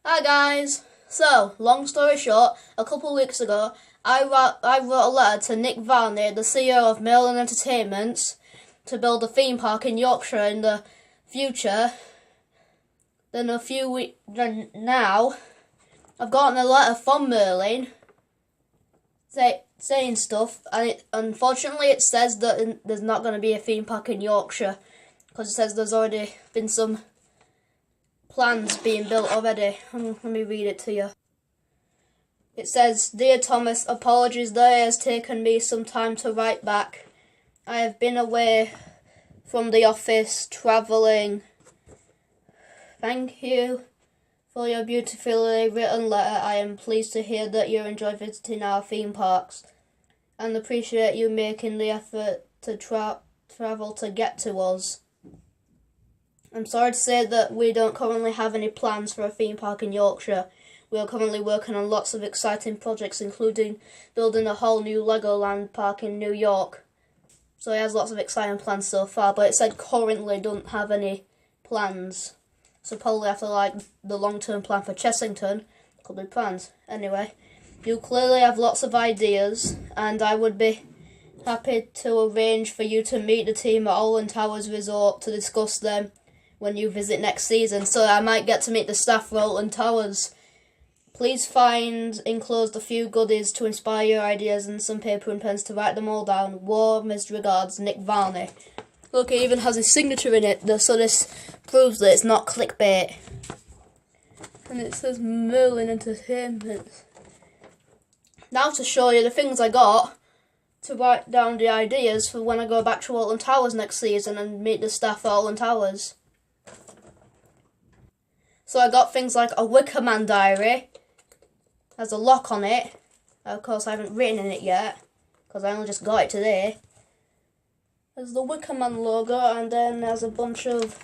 Hi guys! So, long story short, a couple of weeks ago, I wrote a letter to Nick Varney, the CEO of Merlin Entertainments, to build a theme park in Yorkshire in the future. Then now, I've gotten a letter from Merlin saying stuff, and unfortunately it says that there's not going to be a theme park in Yorkshire, because it says there's already been some plans being built already. Let me read it to you. It says, "Dear Thomas, apologies there has taken me some time to write back. I have been away from the office, travelling. Thank you for your beautifully written letter. I am pleased to hear that you enjoy visiting our theme parks and appreciate you making the effort to travel to get to us. I'm sorry to say that we don't currently have any plans for a theme park in Yorkshire. We are currently working on lots of exciting projects, including building a whole new Legoland park in New York." So he has lots of exciting plans so far, but it said currently don't have any plans. So probably after the long-term plan for Chessington, could be plans. Anyway, you clearly have lots of ideas, and I would be happy to arrange for you to meet the team at Alton Towers Resort to discuss them when you visit next season. So I might get to meet the staff for Alton Towers. Please find enclosed a few goodies to inspire your ideas and some paper and pens to write them all down. Warmest regards, Nick Varney. Look, it even has his signature in it, so this proves that it's not clickbait. And it says Merlin Entertainment. Now to show you the things I got to write down the ideas for when I go back to Alton Towers next season and meet the staff at Alton Towers. So I got things like a Wicker Man diary. Has a lock on it. Of course, I haven't written in it yet, because I only just got it today. There's the Wicker Man logo, and then there's a bunch of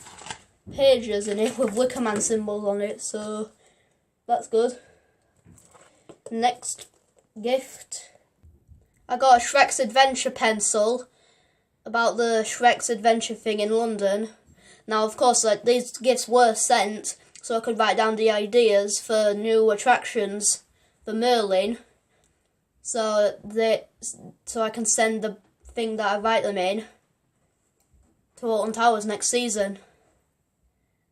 pages in it with Wicker Man symbols on it, so that's good. Next gift. I got a Shrek's Adventure pencil about the Shrek's Adventure thing in London. Now, of course, these gifts were sent so I could write down the ideas for new attractions for Merlin, so I can send the thing that I write them in to Alton Towers next season.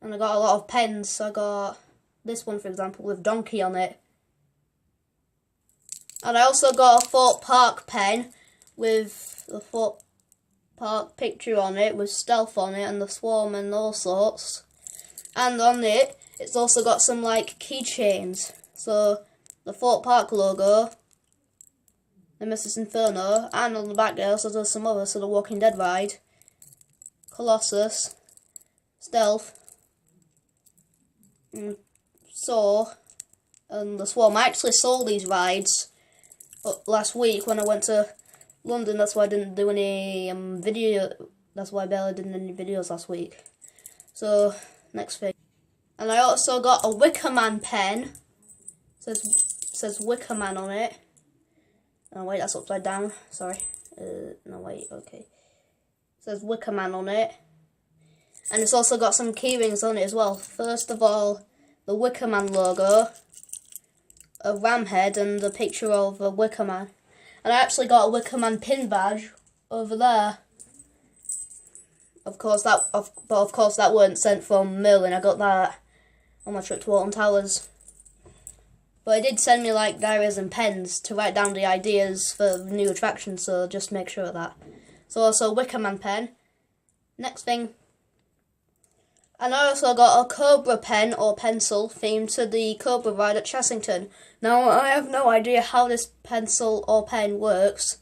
And I got a lot of pens. So I got this one, for example, with Donkey on it. And I also got a Thorpe Park pen with the Thorpe Park picture on it, with Stealth on it and the Swarm and all sorts. And on it, it's also got some keychains. So the Thorpe Park logo, Nemesis Inferno, and on the back there also does some others. So the Walking Dead ride, Colossus, Stealth, Saw, and the Swarm. I actually saw these rides last week when I went to London. That's why I didn't do any video. That's why I barely did any videos last week. So next thing. And I also got a Wicker Man pen. Says Wicker Man on it. Oh wait, that's upside down. Sorry. No wait. Okay. Says Wicker Man on it. And it's also got some key rings on it as well. First of all, the Wicker Man logo, a ram head, and a picture of a Wicker Man. And I actually got a Wicker Man pin badge over there. Of course that weren't sent from Merlin. I got that on my trip to Alton Towers. But it did send me diaries and pens to write down the ideas for new attractions, so just make sure of that. So also Wicker Man pen. Next thing. And I also got a Cobra pen or pencil themed to the Cobra ride at Chessington. Now I have no idea how this pencil or pen works,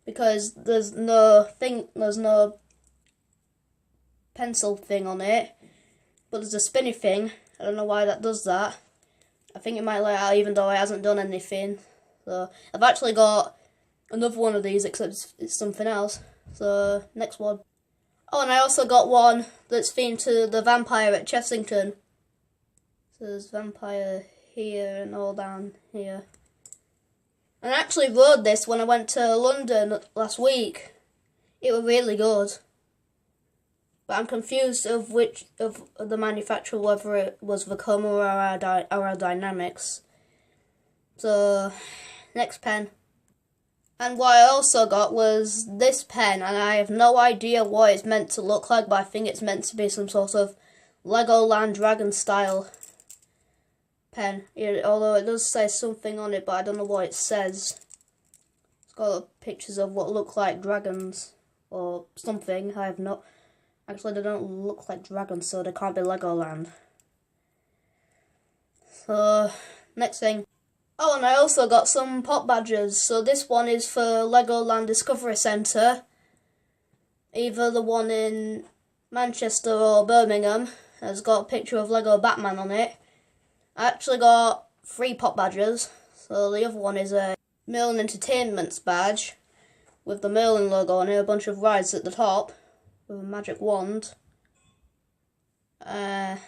because there's no pencil thing on it, but there's a spinny thing. I don't know why that does that. I think it might let out even though it hasn't done anything. So I've actually got another one of these, except it's something else. So next one. Oh, and I also got one that's themed to the vampire at Chessington. So there's vampire here and all down here. And I actually rode this when I went to London last week. It was really good. But I'm confused of which of the manufacturer, whether it was Vekoma or Aerodynamics. So, next pen. And what I also got was this pen, and I have no idea what it's meant to look like, but I think it's meant to be some sort of Legoland Dragon style pen. Although it does say something on it, but I don't know what it says. It's got pictures of what look like dragons or something. I have no. Actually, they don't look like dragons, so they can't be Legoland. So, next thing. Oh, and I also got some pop badges. So this one is for Legoland Discovery Centre. Either the one in Manchester or Birmingham. Has got a picture of Lego Batman on it. I actually got 3 pop badges. So the other one is a Merlin Entertainment's badge with the Merlin logo on it, a bunch of rides at the top with a magic wand. And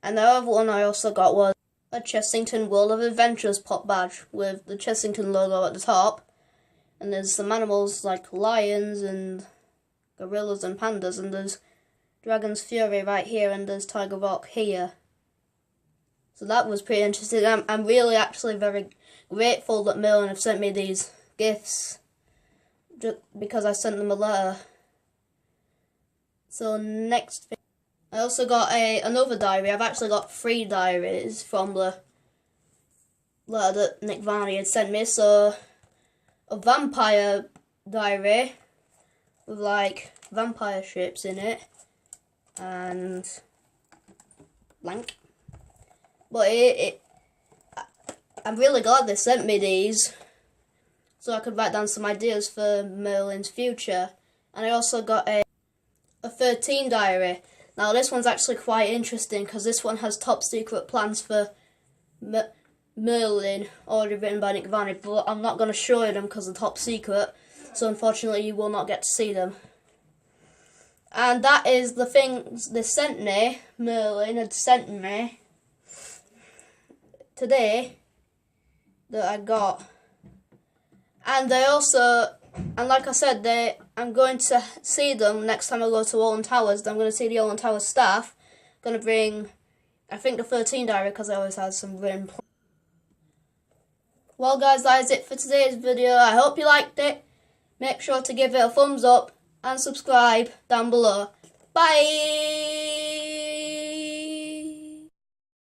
the other one I also got was a Chessington World of Adventures pop badge with the Chessington logo at the top. And there's some animals like lions and gorillas and pandas, and there's Dragon's Fury right here, and there's Tiger Rock here. So that was pretty interesting. I'm really actually very grateful that Merlin have sent me these gifts, just because I sent them a letter. So next thing. I also got another diary. I've actually got 3 diaries from the letter that Nick Varney had sent me. So, a vampire diary with like vampire ships in it, and blank. But I'm really glad they sent me these, so I could write down some ideas for Merlin's future. And I also got a 13 diary. Now this one's actually quite interesting because this one has top secret plans for Merlin, already written by Nick Varney, but I'm not going to show you them because they're top secret, so unfortunately you will not get to see them. And that is the things they sent me, Merlin had sent me today that I got. And they also, and like I said, I'm going to see them next time I go to Alton Towers. I'm going to see the Alton Towers staff. I'm going to bring, I think, the 13 diary because I always had some written. Well guys, that is it for today's video. I hope you liked it. Make sure to give it a thumbs up and subscribe down below. Bye!